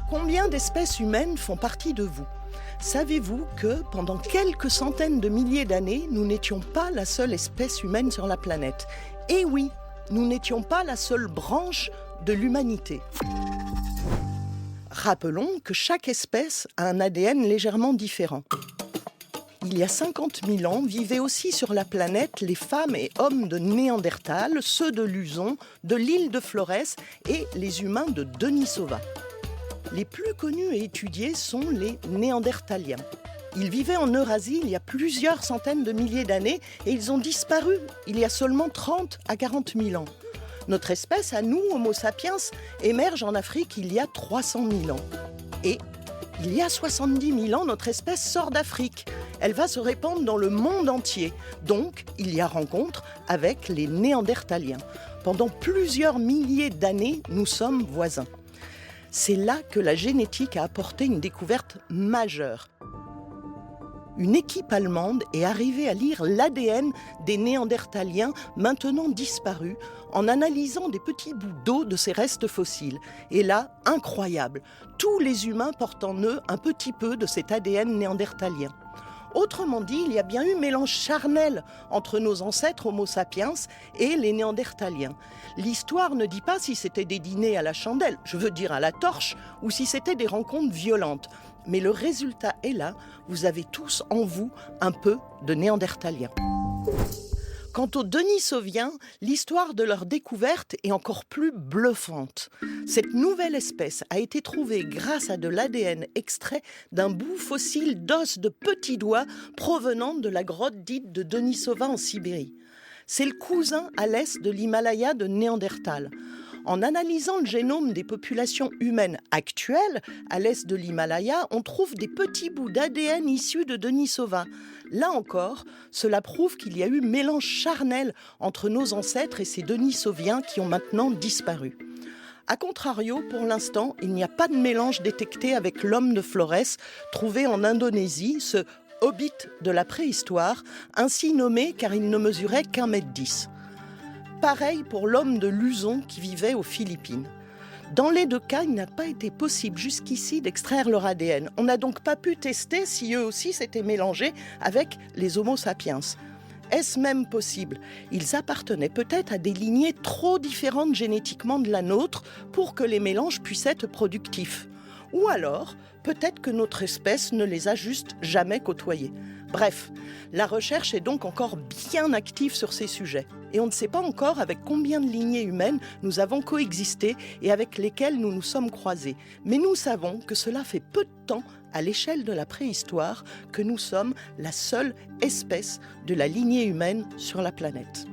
Combien d'espèces humaines font partie de vous ? Savez-vous que pendant quelques centaines de milliers d'années, nous n'étions pas la seule espèce humaine sur la planète ? Et oui, nous n'étions pas la seule branche de l'humanité. Rappelons que chaque espèce a un ADN légèrement différent. Il y a 50 000 ans, vivaient aussi sur la planète les femmes et hommes de Néandertal, ceux de Luzon, de l'île de Flores et les humains de Denisova. Les plus connus et étudiés sont les Néandertaliens. Ils vivaient en Eurasie il y a plusieurs centaines de milliers d'années et ils ont disparu il y a seulement 30 à 40 000 ans. Notre espèce, à nous, Homo sapiens, émerge en Afrique il y a 300 000 ans. Et il y a 70 000 ans, notre espèce sort d'Afrique. Elle va se répandre dans le monde entier. Donc, il y a rencontre avec les Néandertaliens. Pendant plusieurs milliers d'années, nous sommes voisins. C'est là que la génétique a apporté une découverte majeure. Une équipe allemande est arrivée à lire l'ADN des Néandertaliens maintenant disparus en analysant des petits bouts d'eau de ces restes fossiles. Et là, incroyable, tous les humains portent en eux un petit peu de cet ADN néandertalien. Autrement dit, il y a bien eu mélange charnel entre nos ancêtres Homo sapiens et les Néandertaliens. L'histoire ne dit pas si c'était des dîners à la chandelle, je veux dire à la torche, ou si c'était des rencontres violentes. Mais le résultat est là, vous avez tous en vous un peu de Néandertaliens. Quant aux Denisoviens, l'histoire de leur découverte est encore plus bluffante. Cette nouvelle espèce a été trouvée grâce à de l'ADN extrait d'un bout fossile d'os de petits doigts provenant de la grotte dite de Denisova en Sibérie. C'est le cousin à l'est de l'Himalaya de Néandertal. En analysant le génome des populations humaines actuelles, à l'est de l'Himalaya, on trouve des petits bouts d'ADN issus de Denisova. Là encore, cela prouve qu'il y a eu mélange charnel entre nos ancêtres et ces Denisoviens qui ont maintenant disparu. A contrario, pour l'instant, il n'y a pas de mélange détecté avec l'homme de Flores, trouvé en Indonésie, ce hobbit de la préhistoire, ainsi nommé car il ne mesurait qu'1,10 m. Pareil pour l'homme de Luzon qui vivait aux Philippines. Dans les deux cas, il n'a pas été possible jusqu'ici d'extraire leur ADN. On n'a donc pas pu tester si eux aussi s'étaient mélangés avec les Homo sapiens. Est-ce même possible ? Ils appartenaient peut-être à des lignées trop différentes génétiquement de la nôtre pour que les mélanges puissent être productifs. Ou alors, peut-être que notre espèce ne les a juste jamais côtoyés. Bref, la recherche est donc encore bien active sur ces sujets. Et on ne sait pas encore avec combien de lignées humaines nous avons coexisté et avec lesquelles nous nous sommes croisés. Mais nous savons que cela fait peu de temps, à l'échelle de la préhistoire, que nous sommes la seule espèce de la lignée humaine sur la planète.